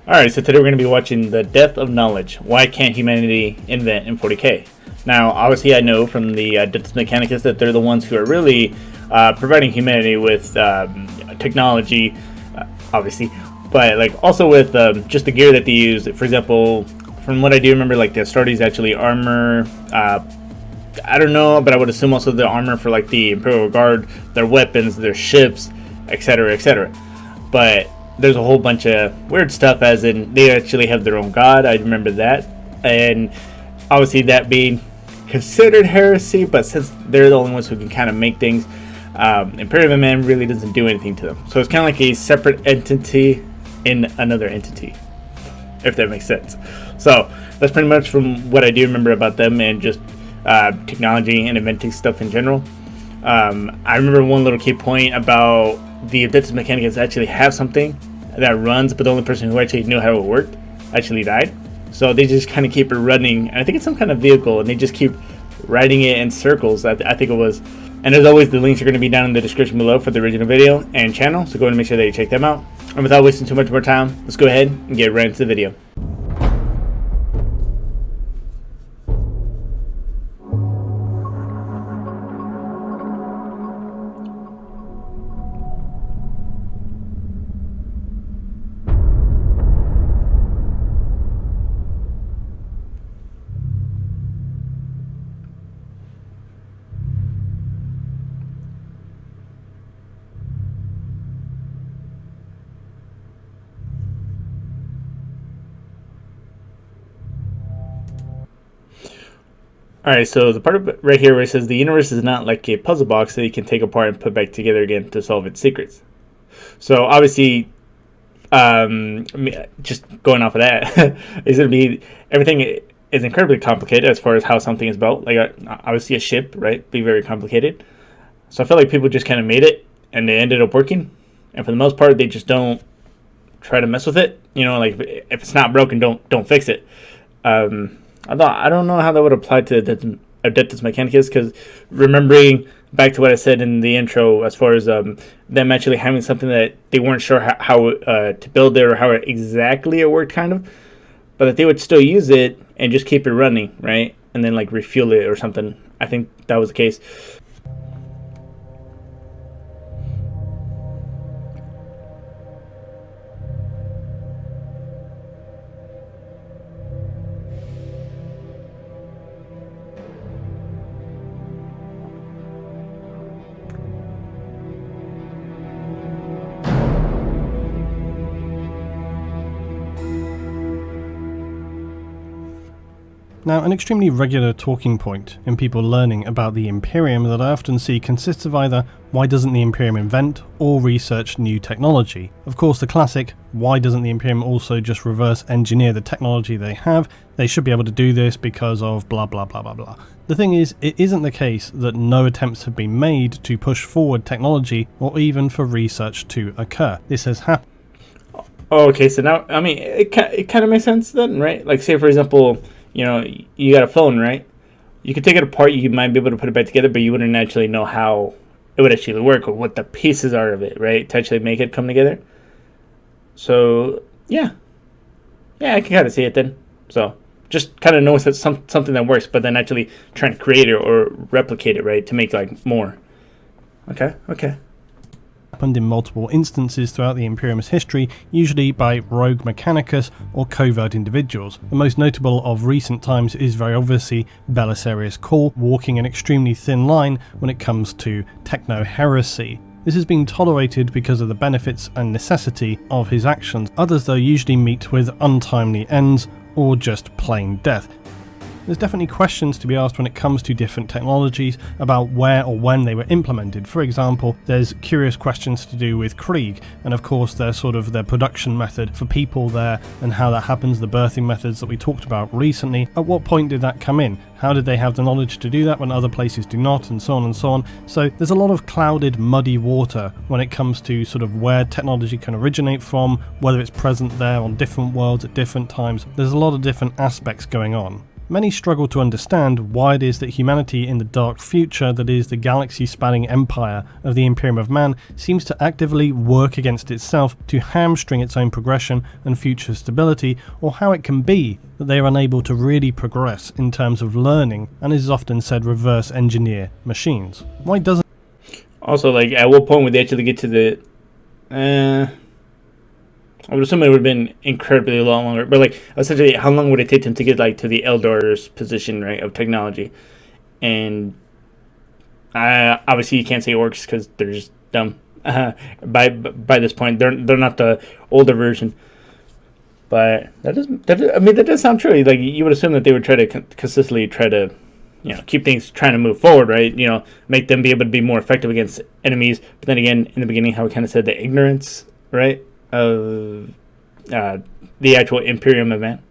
Alright, so today we're going to be watching The Death of Knowledge. Why can't humanity invent in 40k? Now, obviously I know from the Mechanicus that they're the ones who are really providing humanity with technology, obviously, but like also with just the gear that they use. For example, from what I do remember, like the Astartes actually armor, I don't know, but I would assume also the armor for like the Imperial Guard, their weapons, their ships, etc., etc. But there's a whole bunch of weird stuff, as in they actually have their own god. I remember that, and obviously that being considered heresy, but since they're the only ones who can kind of make things, Imperium Man really doesn't do anything to them. So it's kind of like a separate entity in another entity, if that makes sense. So that's pretty much from what I do remember about them and just technology and inventing stuff in general. I remember one little key point about the Idolizing Mechanicus actually have something that runs, but the only person who actually knew how it worked actually died. So they just kind of keep it running. I think it's some kind of vehicle, and they just keep riding it in circles. I think it was. And as always, the links are going to be down in the description below for the original video and channel. So go ahead and make sure that you check them out. And without wasting too much more time, let's go ahead and get right into the video. Alright, so the part right here where it says the universe is not like a puzzle box that you can take apart and put back together again to solve its secrets. So obviously, just going off of that, is going to be everything is incredibly complicated as far as how something is built. Like obviously a ship, right, be very complicated. So I feel like people just kind of made it and they ended up working, and for the most part they just don't try to mess with it. You know, like if it's not broken, don't fix it. I don't know how that would apply to Adeptus Mechanicus, because remembering back to what I said in the intro, as far as them actually having something that they weren't sure how to build it or how exactly it worked, kind of, but that they would still use it and just keep it running, right, and then like refuel it or something. I think that was the case. Now, an extremely regular talking point in people learning about the Imperium that I often see consists of either why doesn't the Imperium invent or research new technology. Of course, the classic, why doesn't the Imperium also just reverse engineer the technology they have? They should be able to do this because of blah blah blah blah blah. The thing is, it isn't the case that no attempts have been made to push forward technology or even for research to occur. This has happened. Oh, okay, so now, I mean, it kind of makes sense then, right? Like, say, for example, you know, you got a phone, right? You could take it apart, you might be able to put it back together, but you wouldn't actually know how it would actually work or what the pieces are of it, right? To actually make it come together. So, yeah, I can kind of see it then. So, just kind of know it's something that works, but then actually trying to create it or replicate it, right? To make, like, more. Okay. Happened in multiple instances throughout the Imperium's history, usually by rogue Mechanicus or covert individuals. The most notable of recent times is very obviously Belisarius Cawl, walking an extremely thin line when it comes to techno-heresy. This has been tolerated because of the benefits and necessity of his actions. Others, though, usually meet with untimely ends or just plain death. There's definitely questions to be asked when it comes to different technologies about where or when they were implemented. For example, there's curious questions to do with Krieg, and of course their production method for people there and how that happens, the birthing methods that we talked about recently. At what point did that come in? How did they have the knowledge to do that when other places do not, and so on and so on. So there's a lot of clouded, muddy water when it comes to where technology can originate from, whether it's present there on different worlds at different times. There's a lot of different aspects going on. many struggle to understand why it is that humanity in the dark future that is the galaxy-spanning empire of the Imperium of Man seems to actively work against itself to hamstring its own progression and future stability, or how it can be that they are unable to really progress in terms of learning and, as is often said, reverse engineer machines. Why doesn't Also, like, at what point would they actually get to the I would assume it would have been incredibly a lot longer, but like essentially, how long would it take them to get like to the Eldar's position, right, of technology? And obviously, you can't say orcs because they're just dumb. By this point, they're not the older version. But that does sound true. Like, you would assume that they would try to consistently try to, keep things trying to move forward, right? Make them be able to be more effective against enemies. But then again, in the beginning, how we kind of said the ignorance, right, of the actual Imperium event.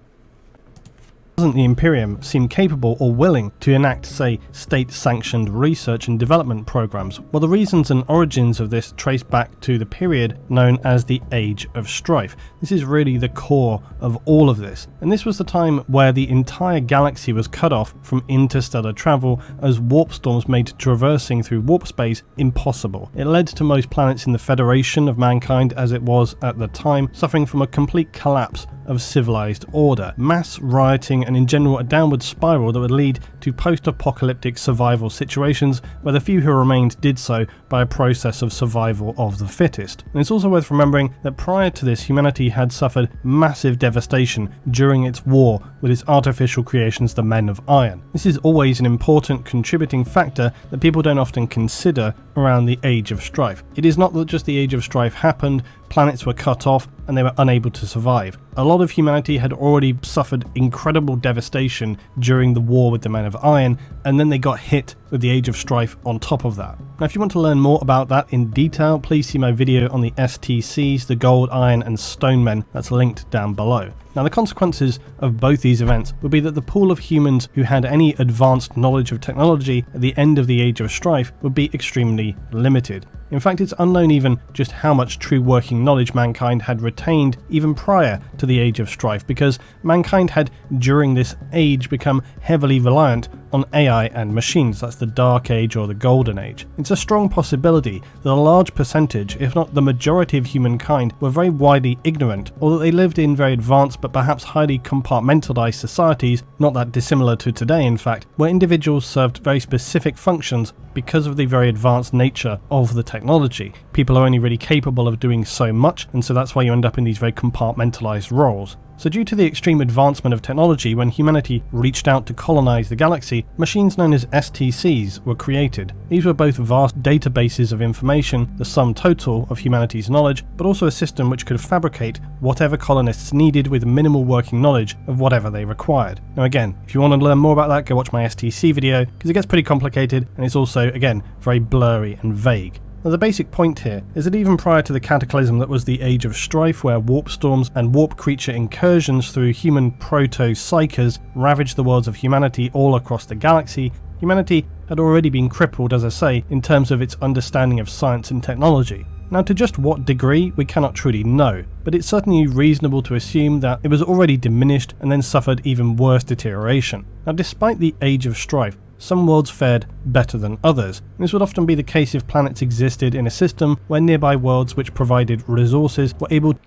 Doesn't the Imperium seem capable or willing to enact, say, state-sanctioned research and development programs? Well, the reasons and origins of this trace back to the period known as the Age of Strife. This is really the core of all of this, and this was the time where the entire galaxy was cut off from interstellar travel as warp storms made traversing through warp space impossible. It led to most planets in the Federation of Mankind, as it was at the time, suffering from a complete collapse of civilized order, mass rioting, and in general a downward spiral that would lead to post-apocalyptic survival situations where the few who remained did so by a process of survival of the fittest. And it's also worth remembering that prior to this, humanity had suffered massive devastation during its war with its artificial creations, the Men of Iron. This is always an important contributing factor that people don't often consider around the Age of Strife. It is not that just the Age of Strife happened, planets were cut off, and they were unable to survive. A lot of humanity had already suffered incredible devastation during the war with the Men of Iron, and then they got hit with the Age of Strife on top of that. Now, if you want to learn more about that in detail, please see my video on the STCs, the Gold, Iron, and Stone Men, that's linked down below. Now, the consequences of both these events would be that the pool of humans who had any advanced knowledge of technology at the end of the Age of Strife would be extremely limited. In fact, it's unknown even just how much true working knowledge mankind had retained even prior to the Age of Strife, because mankind had, during this age, become heavily reliant on AI and machines. That's the Dark Age or the Golden Age. It's a strong possibility that a large percentage, if not the majority of humankind, were very widely ignorant, or that they lived in very advanced but perhaps highly compartmentalized societies, not that dissimilar to today in fact, where individuals served very specific functions because of the very advanced nature of the technology. People are only really capable of doing so much, and so that's why you end up in these very compartmentalized roles. So due to the extreme advancement of technology, when humanity reached out to colonize the galaxy, machines known as STCs were created. These were both vast databases of information, the sum total of humanity's knowledge, but also a system which could fabricate whatever colonists needed with minimal working knowledge of whatever they required. Now again, if you want to learn more about that, go watch my STC video, because it gets pretty complicated, and it's also, again, very blurry and vague. Now, the basic point here is that even prior to the cataclysm that was the Age of Strife, where warp storms and warp creature incursions through human proto-psychers ravaged the worlds of humanity all across the galaxy, humanity had already been crippled, as I say, in terms of its understanding of science and technology. Now, to just what degree, we cannot truly know, but it's certainly reasonable to assume that it was already diminished and then suffered even worse deterioration. Now, despite the Age of Strife, some worlds fared better than others. This would often be the case if planets existed in a system where nearby worlds which provided resources were able to.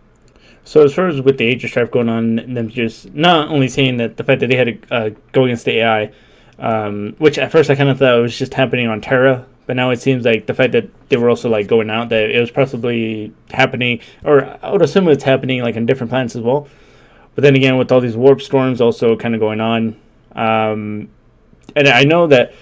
So as far as with the Age of Strife going on, them just not only saying that the fact that they had to go against the AI, which at first I kind of thought was just happening on Terra, but now it seems like the fact that they were also like going out, that it was possibly happening, or I would assume it's happening like on different planets as well. But then again, with all these warp storms also kind of going on, and I know that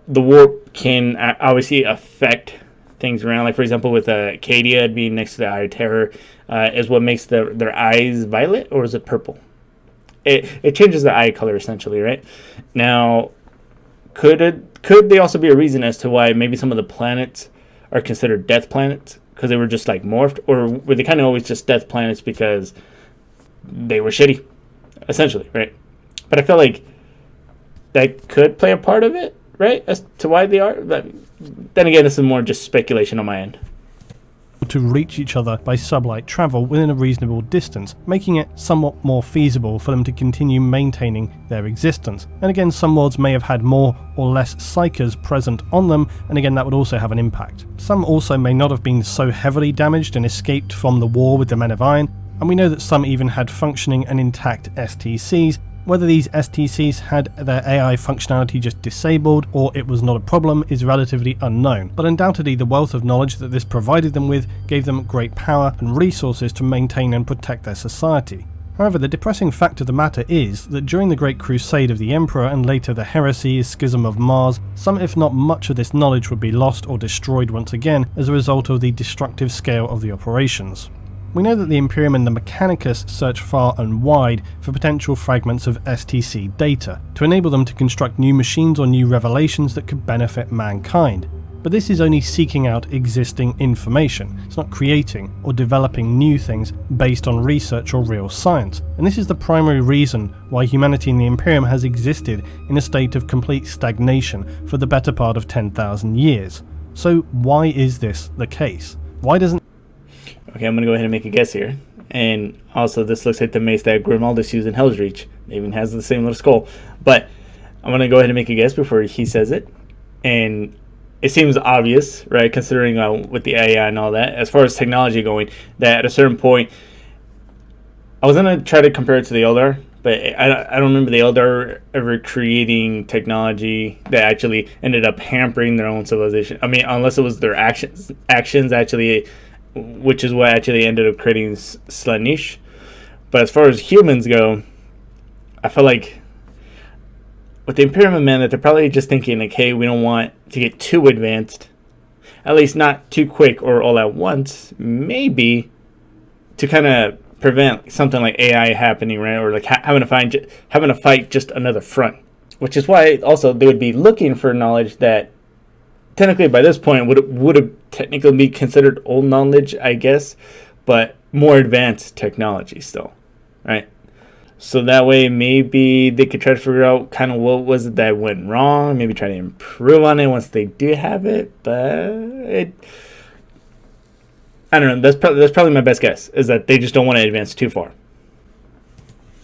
the warp can obviously affect things around. Like, for example, with Acadia being next to the Eye of Terror, is what makes their eyes violet, or is it purple? It changes the eye color, essentially, right? Now, could they also be a reason as to why maybe some of the planets are considered death planets? Because they were just, like, morphed? Or were they kind of always just death planets because they were shitty, essentially, right? But I feel like that could play a part of it, right, as to why they are. But then again, this is more just speculation on my end. to reach each other by sublight travel within a reasonable distance, making it somewhat more feasible for them to continue maintaining their existence. And again, some worlds may have had more or less psychers present on them, and again that would also have an impact. Some also may not have been so heavily damaged and escaped from the war with the Men of Iron, and we know that some even had functioning and intact STCs. Whether these STCs had their AI functionality just disabled or it was not a problem is relatively unknown, but undoubtedly the wealth of knowledge that this provided them with gave them great power and resources to maintain and protect their society. However, the depressing fact of the matter is that during the Great Crusade of the Emperor and later the Heresy, Schism of Mars, some if not much of this knowledge would be lost or destroyed once again as a result of the destructive scale of the operations. We know that the Imperium and the Mechanicus search far and wide for potential fragments of STC data, to enable them to construct new machines or new revelations that could benefit mankind. But this is only seeking out existing information. It's not creating or developing new things based on research or real science. And this is the primary reason why humanity in the Imperium has existed in a state of complete stagnation for the better part of 10,000 years. So why is this the case? Why doesn't... Okay, I'm going to go ahead and make a guess here. And also, this looks like the mace that Grimaldus used in Hell's Reach. It even has the same little skull. But I'm going to go ahead and make a guess before he says it. And it seems obvious, right, considering with the AI and all that, as far as technology going, that at a certain point, I was going to try to compare it to the Eldar, but I don't remember the Eldar ever creating technology that actually ended up hampering their own civilization. I mean, unless it was their actions actually, which is what actually ended up creating Slaanesh. But as far as humans go, I feel like with the Imperium Man that they're probably just thinking like, hey, we don't want to get too advanced, at least not too quick or all at once, maybe to kind of prevent something like AI happening, right? Or like having to fight just another front, which is why also they would be looking for knowledge that technically by this point would have technically be considered old knowledge, I guess, but more advanced technology still, right? So that way maybe they could try to figure out kind of what was it that went wrong, maybe try to improve on it once they do have it, but I don't know, that's probably my best guess, is that they just don't want to advance too far.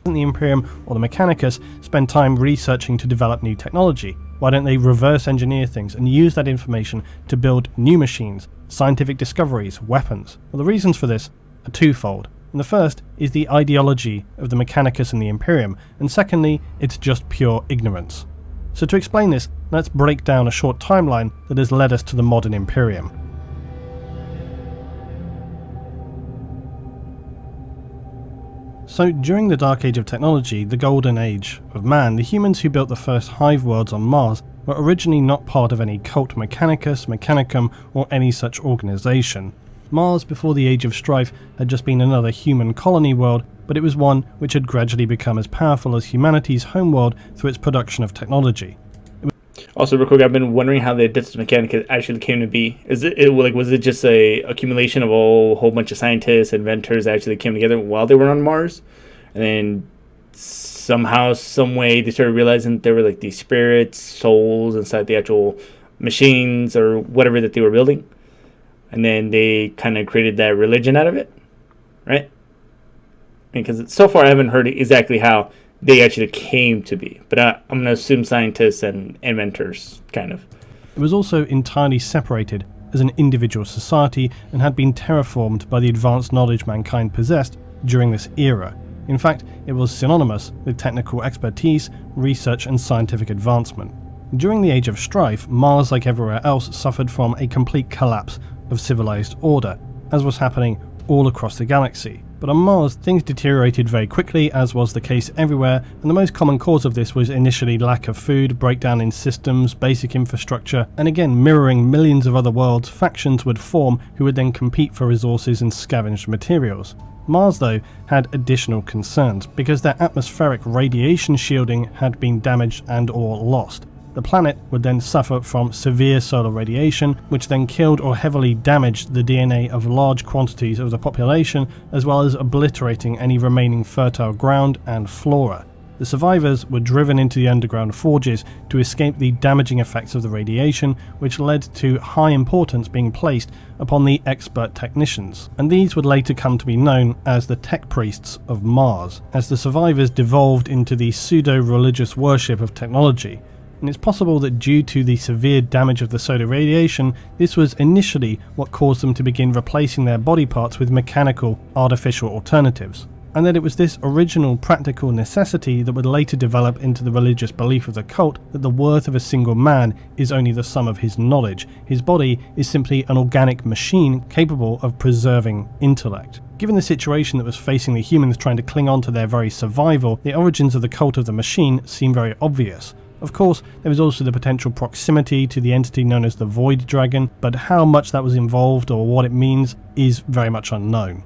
The Imperium or the Mechanicus spend time researching to develop new technology. Why don't they reverse engineer things and use that information to build new machines, scientific discoveries, weapons? Well, the reasons for this are twofold. And the first is the ideology of the Mechanicus and the Imperium, and secondly, it's just pure ignorance. So to explain this, let's break down a short timeline that has led us to the modern Imperium. So during the Dark Age of technology, the Golden Age of man, the humans who built the first hive worlds on Mars were originally not part of any cult Mechanicus, Mechanicum, or any such organization. Mars, before the Age of Strife, had just been another human colony world, but it was one which had gradually become as powerful as humanity's homeworld through its production of technology. Also, real quick, I've been wondering how the Idolizing Mechanicus actually came to be. Was it just a accumulation of a whole bunch of scientists, inventors that actually came together while they were on Mars, and then somehow, some way, they started realizing that there were like these spirits, souls inside the actual machines or whatever that they were building, and then they kind of created that religion out of it, right? Because so far I haven't heard exactly how they actually came to be, but I'm going to assume scientists and inventors, kind of. It was also entirely separated as an individual society and had been terraformed by the advanced knowledge mankind possessed during this era. In fact, it was synonymous with technical expertise, research and scientific advancement. During the Age of Strife, Mars, like everywhere else, suffered from a complete collapse of civilized order, as was happening all across the galaxy. But on Mars, things deteriorated very quickly, as was the case everywhere, and the most common cause of this was initially lack of food, breakdown in systems, basic infrastructure, and again, mirroring millions of other worlds, factions would form who would then compete for resources and scavenged materials. Mars, though, had additional concerns, because their atmospheric radiation shielding had been damaged and/or lost. The planet would then suffer from severe solar radiation, which then killed or heavily damaged the DNA of large quantities of the population, as well as obliterating any remaining fertile ground and flora. The survivors were driven into the underground forges to escape the damaging effects of the radiation, which led to high importance being placed upon the expert technicians, and these would later come to be known as the tech priests of Mars, as the survivors devolved into the pseudo-religious worship of technology. And it's possible that due to the severe damage of the solar radiation, this was initially what caused them to begin replacing their body parts with mechanical, artificial alternatives. And that it was this original practical necessity that would later develop into the religious belief of the cult that the worth of a single man is only the sum of his knowledge. His body is simply an organic machine capable of preserving intellect. Given the situation that was facing the humans trying to cling on to their very survival, the origins of the cult of the machine seem very obvious. Of course, there was also the potential proximity to the entity known as the Void Dragon, but how much that was involved or what it means is very much unknown.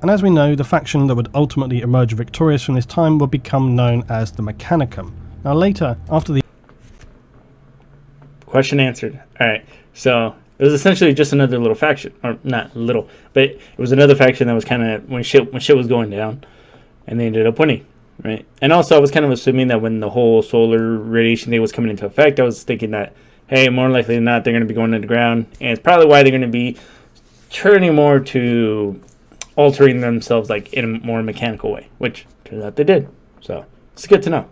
And as we know, the faction that would ultimately emerge victorious from this time would become known as the Mechanicum. Now later, after the... Question answered. Alright, so it was essentially just another little faction. Or not little, but it was another faction that was kind of, when shit was going down, and they ended up winning, right? And also I was kind of assuming that when the whole solar radiation thing was coming into effect, I was thinking that, hey, more likely than not, they're going to be going underground, and it's probably why they're going to be turning more to altering themselves like in a more mechanical way, which turns out they did. So it's good to know.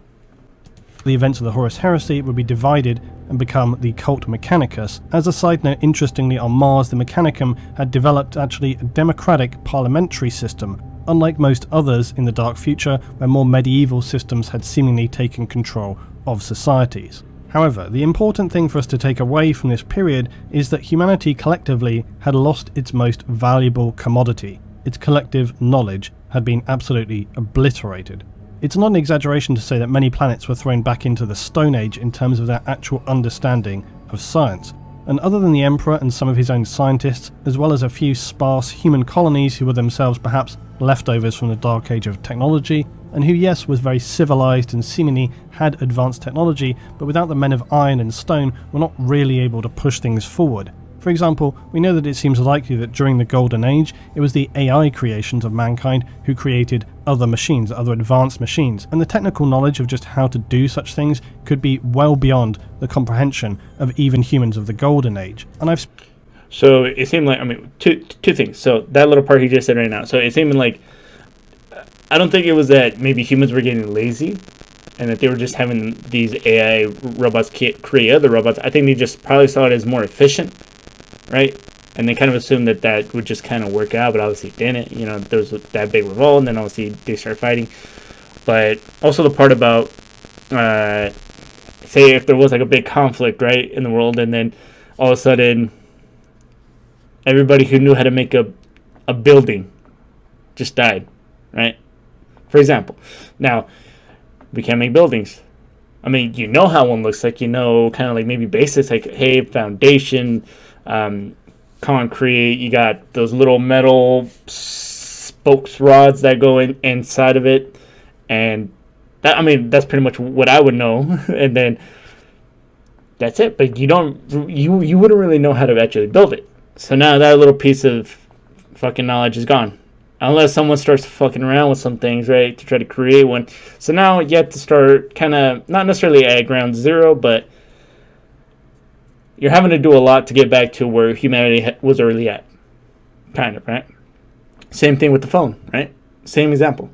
The events of the Horus Heresy would be divided and become the cult Mechanicus. As a side note, interestingly, on Mars, the Mechanicum had developed actually a democratic parliamentary system, unlike most others in the dark future, where more medieval systems had seemingly taken control of societies. However, the important thing for us to take away from this period is that humanity collectively had lost its most valuable commodity. Its collective knowledge had been absolutely obliterated. It's not an exaggeration to say that many planets were thrown back into the Stone Age in terms of their actual understanding of science. And other than the Emperor and some of his own scientists, as well as a few sparse human colonies who were themselves perhaps leftovers from the Dark Age of technology, and who, yes, was very civilized and seemingly had advanced technology, but without the men of iron and stone were not really able to push things forward. For example, we know that it seems likely that during the Golden Age, it was the AI creations of mankind who created other machines, other advanced machines, and the technical knowledge of just how to do such things could be well beyond the comprehension of even humans of the Golden Age. And So it seemed like, I mean, two things. So that little part he just said right now. So it seemed like, I don't think it was that maybe humans were getting lazy and that they were just having these AI robots create other robots. I think they just probably saw it as more efficient, right? And they kind of assumed that that would just kind of work out, but obviously it didn't. You know, there was that big revolt, and then obviously they started fighting. But also the part about, say if there was like a big conflict, right, in the world, and then all of a sudden everybody who knew how to make a building just died, right? For example. Now, we can't make buildings. I mean, you know how one looks like, you know, kind of like maybe basics, like, hey, foundation, concrete, you got those little metal spokes rods that go inside of it, and that, I mean, that's pretty much what I would know. And then that's it. But you wouldn't really know how to actually build it. So now that little piece of fucking knowledge is gone, unless someone starts fucking around with some things, right, to try to create one. So now you have to start kind of not necessarily at ground zero, but you're having to do a lot to get back to where humanity was early at. Kind of, right? Same thing with the phone, right? Same example.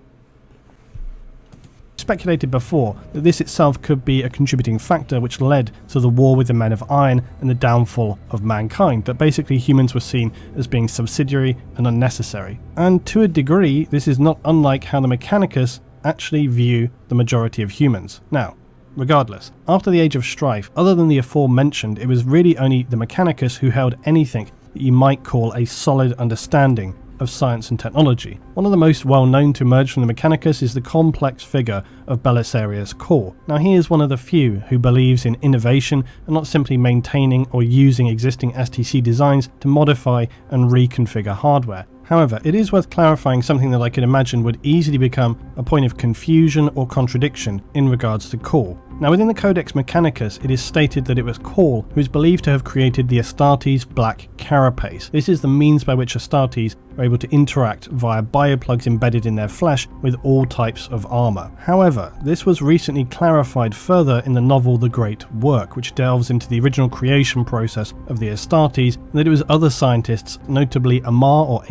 Speculated before that this itself could be a contributing factor which led to the war with the men of iron and the downfall of mankind, that basically humans were seen as being subsidiary and unnecessary. And to a degree, this is not unlike how the Mechanicus actually view the majority of humans. Now, regardless, after the Age of Strife, other than the aforementioned, it was really only the Mechanicus who held anything that you might call a solid understanding of science and technology. One of the most well known to emerge from the Mechanicus is the complex figure of Belisarius Core. Now he is one of the few who believes in innovation and not simply maintaining or using existing STC designs to modify and reconfigure hardware. However, it is worth clarifying something that I can imagine would easily become a point of confusion or contradiction in regards to Core. Now within the Codex Mechanicus, it is stated that it was Call who is believed to have created the Astartes black carapace. This is the means by which Astartes are able to interact via bioplugs embedded in their flesh with all types of armour. However, this was recently clarified further in the novel The Great Work, which delves into the original creation process of the Astartes, and that it was other scientists, notably Amar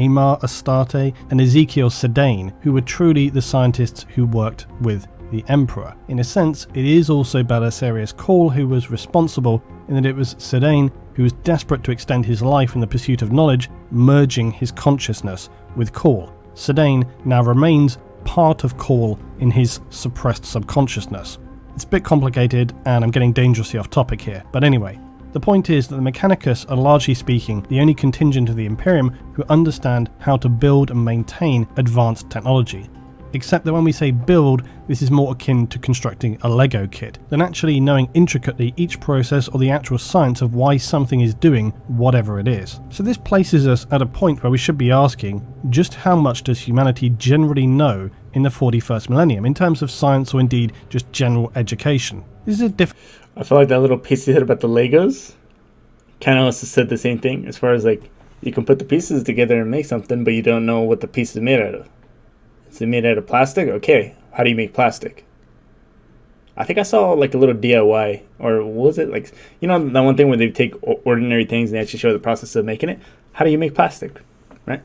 Astarte and Ezekiel Sedane, who were truly the scientists who worked with the Emperor. In a sense, it is also Belisarius Call who was responsible, in that it was Sedane who was desperate to extend his life in the pursuit of knowledge, merging his consciousness with Call. Sedane now remains part of Call in his suppressed subconsciousness. It's a bit complicated and I'm getting dangerously off topic here, but anyway. The point is that the Mechanicus are largely speaking the only contingent of the Imperium who understand how to build and maintain advanced technology. Except that when we say build, this is more akin to constructing a Lego kit than actually knowing intricately each process or the actual science of why something is doing whatever it is. So this places us at a point where we should be asking, just how much does humanity generally know in the 41st millennium in terms of science or indeed just general education? This is a I feel like that little piece you said about the Legos kind of also said the same thing, as far as like you can put the pieces together and make something, but you don't know what the piece is made out of. Is it made out of plastic? Okay, how do you make plastic? I think I saw like a little DIY, or what was it? Like, you know, that one thing where they take ordinary things and they actually show the process of making it? How do you make plastic, right?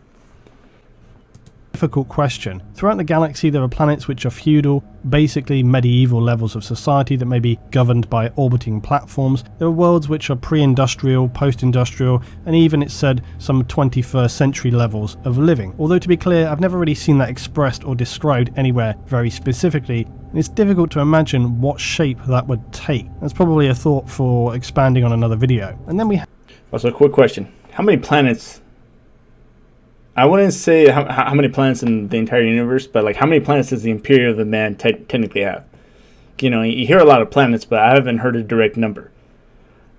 Difficult question. Throughout the galaxy there are planets which are feudal, basically medieval levels of society that may be governed by orbiting platforms. There are worlds which are pre-industrial, post-industrial, and even, it's said, some 21st century levels of living. Although to be clear, I've never really seen that expressed or described anywhere very specifically, and it's difficult to imagine what shape that would take. That's probably a thought for expanding on another video. And then we Also, a quick question. How many planets... I wouldn't say how many planets in the entire universe, but like how many planets does the Imperium of Man technically have? You know, you hear a lot of planets, but I haven't heard a direct number.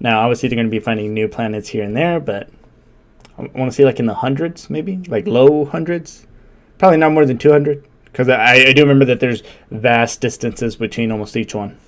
Now, obviously, they're going to be finding new planets here and there, but I want to say like in the hundreds, maybe? Like low hundreds? Probably not more than 200, because I do remember that there's vast distances between almost each one.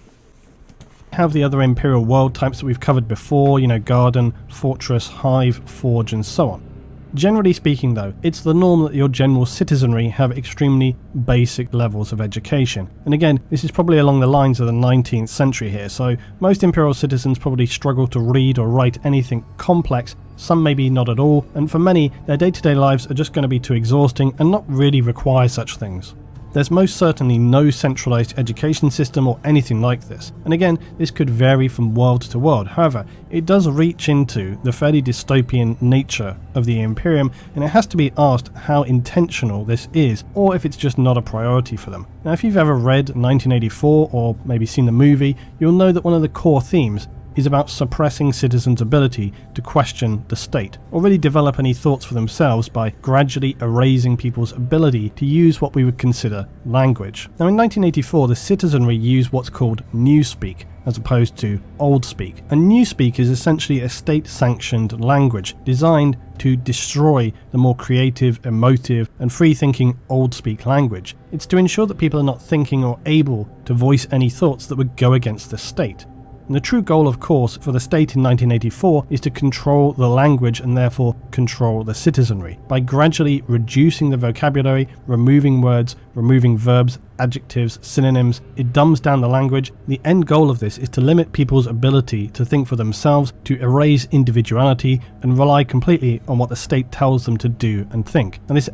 Have the other Imperial world types that we've covered before, you know, Garden, Fortress, Hive, Forge, and so on. Generally speaking though, it's the norm that your general citizenry have extremely basic levels of education. And again, this is probably along the lines of the 19th century here, so most Imperial citizens probably struggle to read or write anything complex, some maybe not at all, and for many, their day-to-day lives are just going to be too exhausting and not really require such things. There's most certainly no centralized education system or anything like this, and again, this could vary from world to world. However, it does reach into the fairly dystopian nature of the Imperium, and it has to be asked how intentional this is, or if it's just not a priority for them. Now, if you've ever read 1984 or maybe seen the movie, you'll know that one of the core themes is about suppressing citizens' ability to question the state, or really develop any thoughts for themselves by gradually erasing people's ability to use what we would consider language. Now in 1984, the citizenry used what's called Newspeak, as opposed to Old Speak. And Newspeak is essentially a state-sanctioned language designed to destroy the more creative, emotive, and free-thinking Old Speak language. It's to ensure that people are not thinking or able to voice any thoughts that would go against the state. And the true goal, of course, for the state in 1984 is to control the language and therefore control the citizenry. By gradually reducing the vocabulary, removing words, removing verbs, adjectives, synonyms, it dumbs down the language. The end goal of this is to limit people's ability to think for themselves, to erase individuality, and rely completely on what the state tells them to do and think. And this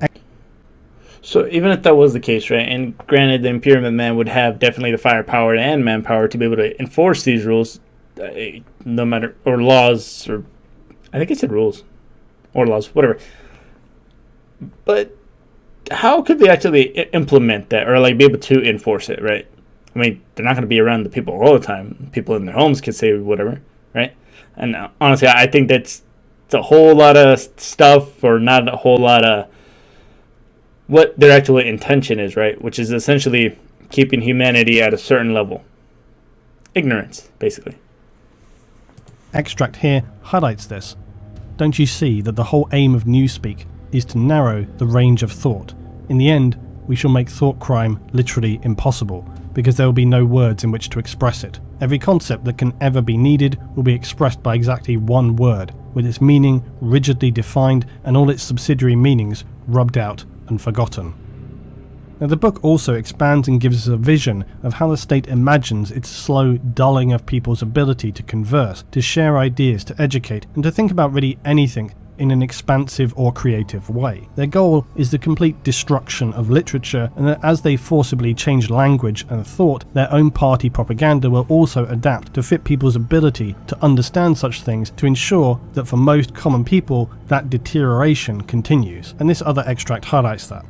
So even if that was the case, right, and granted the Imperium of Man would have definitely the firepower and manpower to be able to enforce these rules, no matter, or laws, or I think it said rules, or laws, whatever. But how could they actually implement that, or like be able to enforce it, right? I mean, they're not going to be around the people all the time. People in their homes can say whatever, right? And honestly, I think it's a whole lot of stuff, or not a whole lot of what their actual intention is, right? Which is essentially keeping humanity at a certain level. Ignorance, basically. Extract here highlights this. Don't you see that the whole aim of Newspeak is to narrow the range of thought? In the end, we shall make thought crime literally impossible, because there will be no words in which to express it. Every concept that can ever be needed will be expressed by exactly one word, with its meaning rigidly defined and all its subsidiary meanings rubbed out and forgotten. Now, the book also expands and gives us a vision of how the state imagines its slow dulling of people's ability to converse, to share ideas, to educate, and to think about really anything in an expansive or creative way. Their goal is the complete destruction of literature, and that as they forcibly change language and thought, their own party propaganda will also adapt to fit people's ability to understand such things, to ensure that for most common people that deterioration continues. And this other extract highlights that.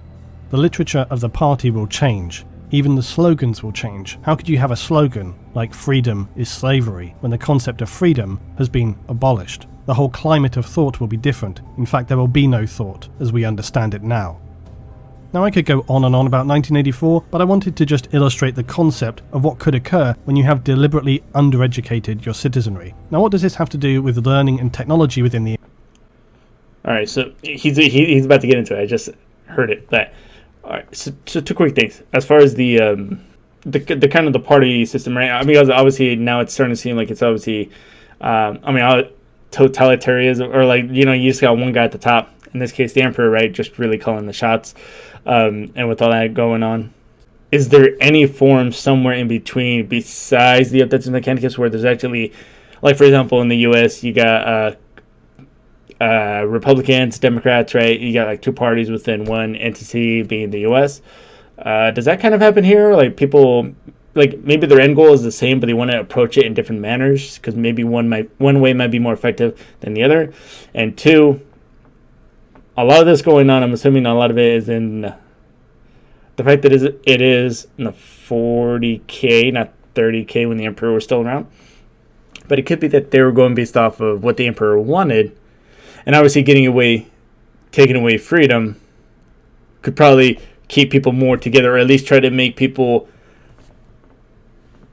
The literature of the party will change. Even the slogans will change. How could you have a slogan like "freedom is slavery" when the concept of freedom has been abolished? The whole climate of thought will be different. In fact, there will be no thought as we understand it now. Now, I could go on and on about 1984, but I wanted to just illustrate the concept of what could occur when you have deliberately undereducated your citizenry. Now, what does this have to do with learning and technology within the... Alright, so he's about to get into it. I just heard it. But alright, so two quick things. As far as the kind of the party system, right? I mean, obviously now it's starting to seem like it's obviously, totalitarianism, or like, you just got one guy at the top. In this case, the emperor, right? Just really calling the shots. And with all that going on, is there any form somewhere in between besides the Updates Mechanicus where there's actually, like for example, in the U.S. you got Republicans, Democrats, right? You got like two parties within one entity, being the U.S. Does that kind of happen here? Like people, like maybe their end goal is the same, but they want to approach it in different manners because maybe one way might be more effective than the other. And two, a lot of this going on, I'm assuming a lot of it is in the fact that it is in the 40K, not 30K when the Emperor was still around. But it could be that they were going based off of what the Emperor wanted. And obviously taking away freedom could probably keep people more together, or at least try to make people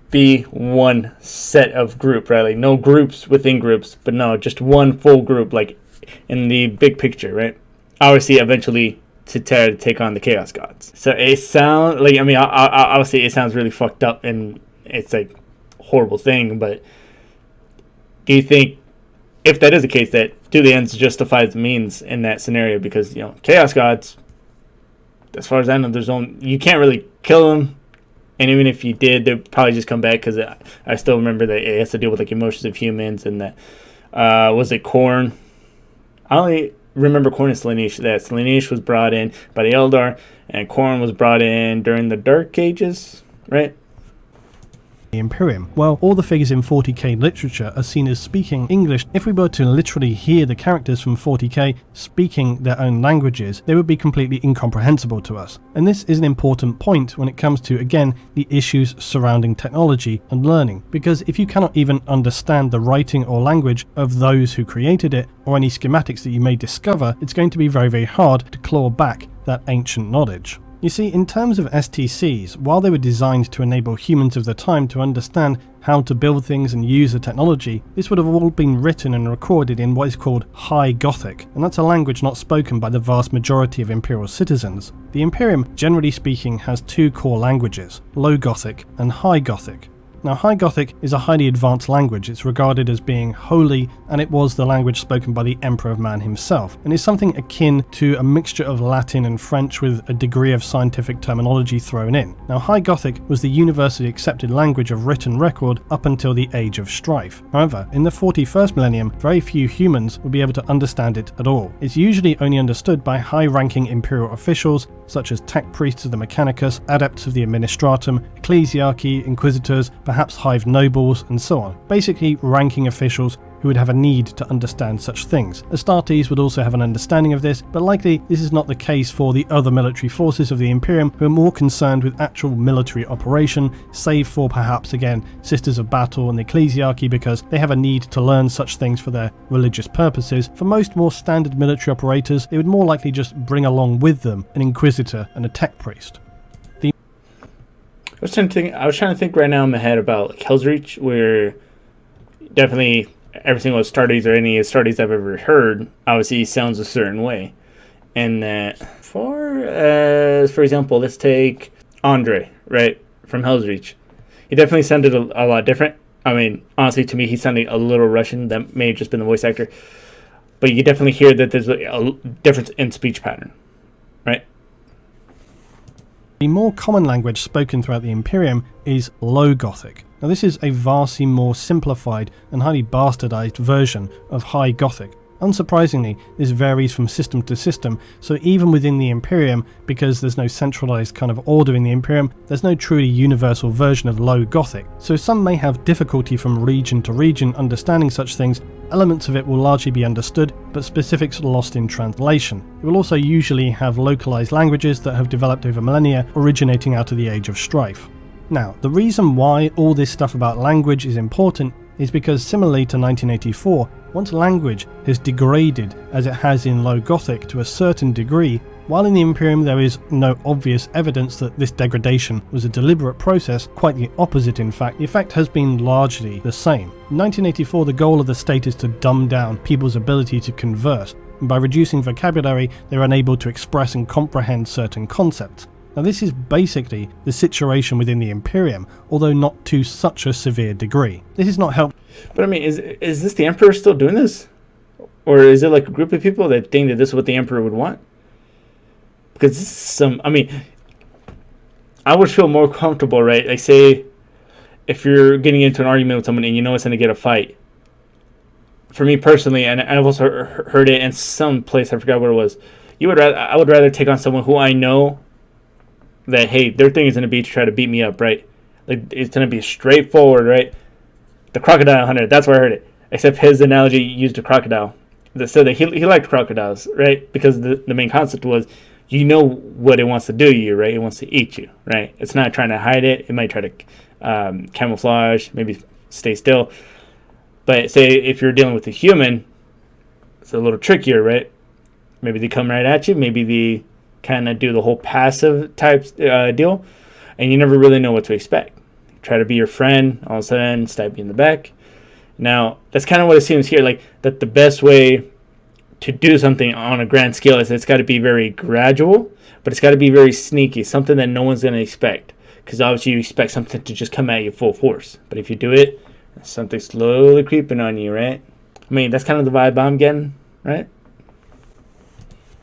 be one set of group, right? Like no groups within groups, but no, just one full group, like in the big picture, right? Obviously, eventually to try to take on the Chaos Gods. So it sounds like, I mean, obviously it sounds really fucked up and it's like a horrible thing, but do you think, if that is the case, that do the ends justify the means in that scenario? Because, Chaos Gods, as far as I know, you can't really kill them. And even if you did, they'd probably just come back, because I still remember that it has to deal with like emotions of humans, and that, was it Korn? I only remember Korn and Stagnation. That Stagnation was brought in by the Eldar, and Korn was brought in during the Dark Ages, right? The Imperium. Well, all the figures in 40k literature are seen as speaking English. If we were to literally hear the characters from 40k speaking their own languages, they would be completely incomprehensible to us. And this is an important point when it comes to, again, the issues surrounding technology and learning. Because if you cannot even understand the writing or language of those who created it, or any schematics that you may discover, it's going to be very, very hard to claw back that ancient knowledge. You see, in terms of STCs, while they were designed to enable humans of the time to understand how to build things and use the technology, this would have all been written and recorded in what is called High Gothic, and that's a language not spoken by the vast majority of Imperial citizens. The Imperium, generally speaking, has two core languages, Low Gothic and High Gothic. Now, High Gothic is a highly advanced language. It's regarded as being holy, and it was the language spoken by the Emperor of Man himself, and is something akin to a mixture of Latin and French with a degree of scientific terminology thrown in. Now, High Gothic was the universally accepted language of written record up until the Age of Strife. However, in the 41st millennium, very few humans would be able to understand it at all. It's usually only understood by high-ranking Imperial officials, such as tech priests of the Mechanicus, adepts of the Administratum, ecclesiarchy, inquisitors, perhaps hive nobles, and so on. Basically, ranking officials who would have a need to understand such things. Astartes would also have an understanding of this, but likely this is not the case for the other military forces of the Imperium, who are more concerned with actual military operation, save for perhaps, again, Sisters of Battle and the ecclesiarchy, because they have a need to learn such things for their religious purposes. For most more standard military operators, they would more likely just bring along with them an inquisitor and a tech priest. I was trying to think right now in my head about like Hell's Reach, where definitely every single Astartes, or any Astartes I've ever heard, obviously sounds a certain way. And that, for example, let's take Andre, right, from Hell's Reach. He definitely sounded a lot different. I mean, honestly, to me, he's sounding a little Russian. That may have just been the voice actor. But you can definitely hear that there's a difference in speech pattern, right? The more common language spoken throughout the Imperium is Low Gothic. Now this is a vastly more simplified and highly bastardized version of High Gothic. Unsurprisingly, this varies from system to system, so even within the Imperium, because there's no centralized kind of order in the Imperium, there's no truly universal version of Low Gothic. So some may have difficulty from region to region understanding such things. Elements of it will largely be understood, but specifics lost in translation. It will also usually have localized languages that have developed over millennia, originating out of the Age of Strife. Now, the reason why all this stuff about language is important is because, similarly to 1984, once language has degraded as it has in Low Gothic to a certain degree, while in the Imperium there is no obvious evidence that this degradation was a deliberate process, quite the opposite in fact, the effect has been largely the same. In 1984, the goal of the state is to dumb down people's ability to converse, and by reducing vocabulary they are unable to express and comprehend certain concepts. Now this is basically the situation within the Imperium, although not to such a severe degree. This is not helped. But I mean, is this the Emperor still doing this? Or is it like a group of people that think that this is what the Emperor would want? Because this is some, I mean, I would feel more comfortable, right? Like say, if you're getting into an argument with someone and you know it's going to get a fight. For me personally, and I've also heard it in some place, I forgot what it was. I would rather take on someone who I know that, hey, their thing is going to be to try to beat me up, right? Like, it's going to be straightforward, right? The crocodile hunter, that's where I heard it. Except his analogy used a crocodile. That said that he liked crocodiles, right? Because the main concept was, you know what it wants to do to you, right? It wants to eat you, right? It's not trying to hide it. It might try to camouflage, maybe stay still. But say if you're dealing with a human, it's a little trickier, right? Maybe they come right at you. Maybe they kind of do the whole passive type deal, and you never really know what to expect. Try to be your friend, all of a sudden stab you in the back. Now that's kind of what it seems here, like that the best way to do something on a grand scale is it's got to be very gradual, but it's got to be very sneaky, something that no one's going to expect, because obviously you expect something to just come at you full force, but if you do it, something slowly creeping on you, right? I mean, that's kind of the vibe I'm getting, right?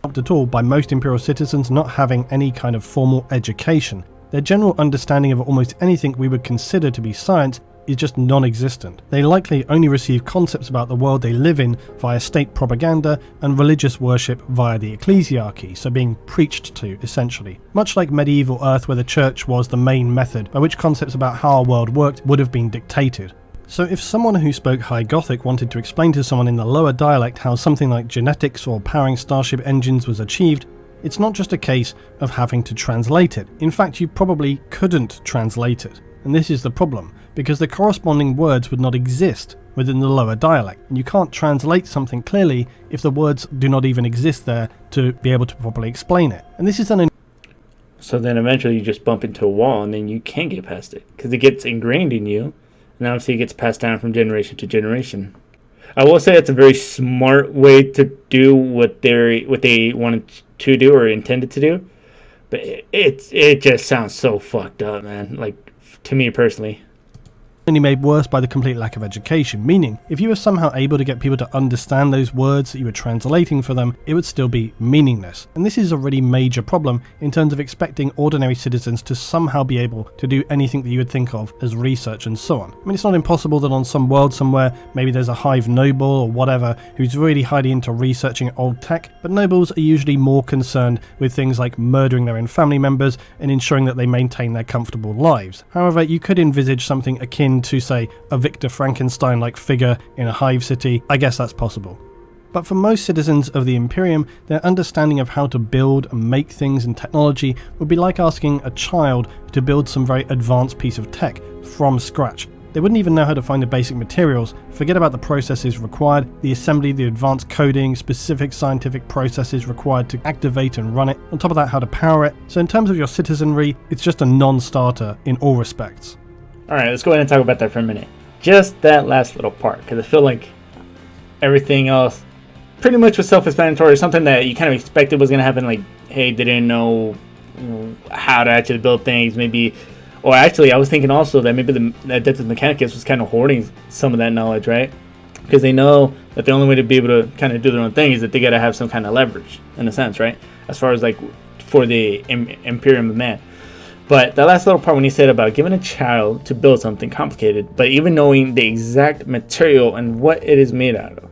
Helped at all by most Imperial citizens not having any kind of formal education. Their general understanding of almost anything we would consider to be science is just non-existent. They likely only receive concepts about the world they live in via state propaganda and religious worship via the ecclesiarchy, so being preached to essentially. Much like medieval Earth, where the church was the main method by which concepts about how our world worked would have been dictated. So if someone who spoke High Gothic wanted to explain to someone in the lower dialect how something like genetics or powering starship engines was achieved, it's not just a case of having to translate it. In fact, you probably couldn't translate it. And this is the problem, because the corresponding words would not exist within the lower dialect, and you can't translate something clearly if the words do not even exist there to be able to properly explain it. And this is an So then eventually you just bump into a wall and then you can't get past it, because it gets ingrained in you. And obviously it gets passed down from generation to generation. I will say it's a very smart way to do what they wanted to do or intended to do. But it just sounds so fucked up, man. Like, to me personally. only made worse by the complete lack of education, meaning if you were somehow able to get people to understand those words that you were translating for them, it would still be meaningless. And this is a really major problem in terms of expecting ordinary citizens to somehow be able to do anything that you would think of as research and so on. I mean, it's not impossible that on some world somewhere, maybe there's a hive noble or whatever who's really highly into researching old tech, but nobles are usually more concerned with things like murdering their own family members and ensuring that they maintain their comfortable lives. However, you could envisage something akin to, say, a Victor Frankenstein-like figure in a hive city. I guess that's possible. But for most citizens of the Imperium, their understanding of how to build and make things and technology would be like asking a child to build some very advanced piece of tech from scratch. They wouldn't even know how to find the basic materials, forget about the processes required, the assembly, the advanced coding, specific scientific processes required to activate and run it, on top of that how to power it. So in terms of your citizenry, it's just a non-starter in all respects. Alright, let's go ahead and talk about that for a minute. Just that last little part, because I feel like everything else pretty much was self-explanatory, something that you kind of expected was going to happen, like, hey, they didn't know how to actually build things, maybe Or actually, I was thinking also that maybe the Adeptus Mechanicus was kind of hoarding some of that knowledge, right? Because they know that the only way to be able to kind of do their own thing is that they got to have some kind of leverage, in a sense, right? As far as like for the Imperium of Man. But that last little part when he said about giving a child to build something complicated, but even knowing the exact material and what it is made out of,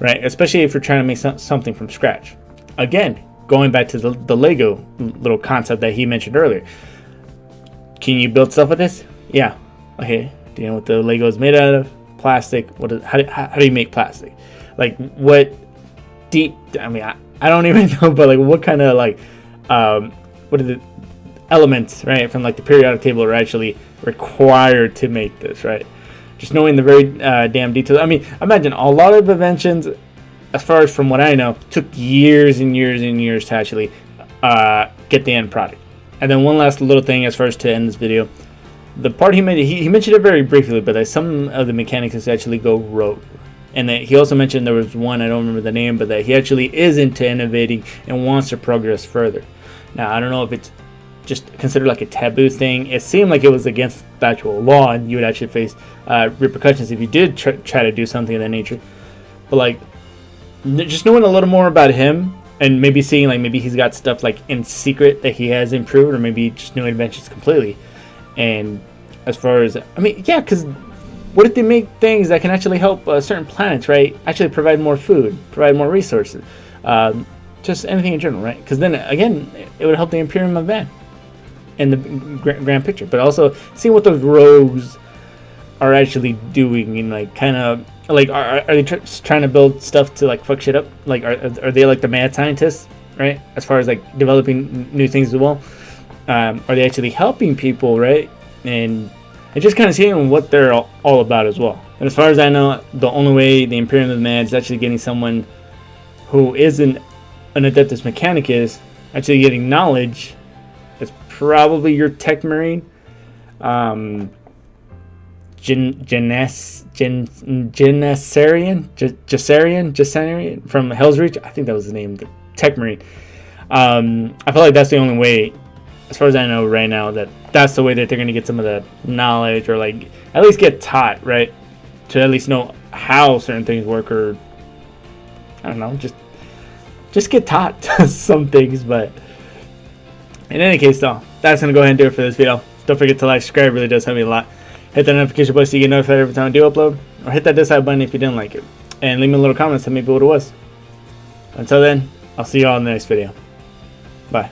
right? Especially if you're trying to make something from scratch. Again, going back to the Lego little concept that he mentioned earlier. Can you build stuff with this? Yeah. Okay. Do you know what the Lego is made out of? Plastic. How do you make plastic? Like what deep? I mean, I don't even know, but like what kind of like what are the elements, right, from like the periodic table are actually required to make this, right? Just knowing the very damn details. I mean, imagine a lot of inventions, as far as from what I know, took years and years and years to actually get the end product. And then one last little thing as far as to end this video. The part he made, he mentioned it very briefly, but that some of the Mechanicus actually go rogue. And that he also mentioned there was one, I don't remember the name, but that he actually is into innovating and wants to progress further. Now, I don't know if it's just considered like a taboo thing. It seemed like it was against the actual law, and you would actually face repercussions if you did try to do something of that nature. But like, just knowing a little more about him, and maybe seeing like maybe he's got stuff like in secret that he has improved, or maybe just new inventions completely. And as far as, I mean, yeah, because what if they make things that can actually help certain planets, right? Actually provide more food, provide more resources, just anything in general, right? Because then again, it would help the Imperium of Man in the grand picture, but also seeing what those rogues are actually doing, and like kind of like are they trying to build stuff to like fuck shit up? Like are they like the mad scientists, right? As far as like developing new things as well, are they actually helping people, right? And just kind of seeing what they're all about as well. And as far as I know, the only way the Imperium of Man is actually getting someone who isn't an Adeptus Mechanicus actually getting knowledge. It's probably your Tech Marine, Janessarian from Hell's Reach. I think that was his name, the Tech Marine. I feel like that's the only way, as far as I know right now, that's the way that they're going to get some of the knowledge, or like at least get taught, right? To at least know how certain things work, or I don't know, just get taught some things. But in any case, though, that's going to go ahead and do it for this video. Don't forget to like, subscribe, it really does help me a lot. Hit that notification button so you get notified every time I do upload, or hit that dislike button if you didn't like it. And leave me a little comment, tell me what it was. Until then, I'll see you all in the next video. Bye.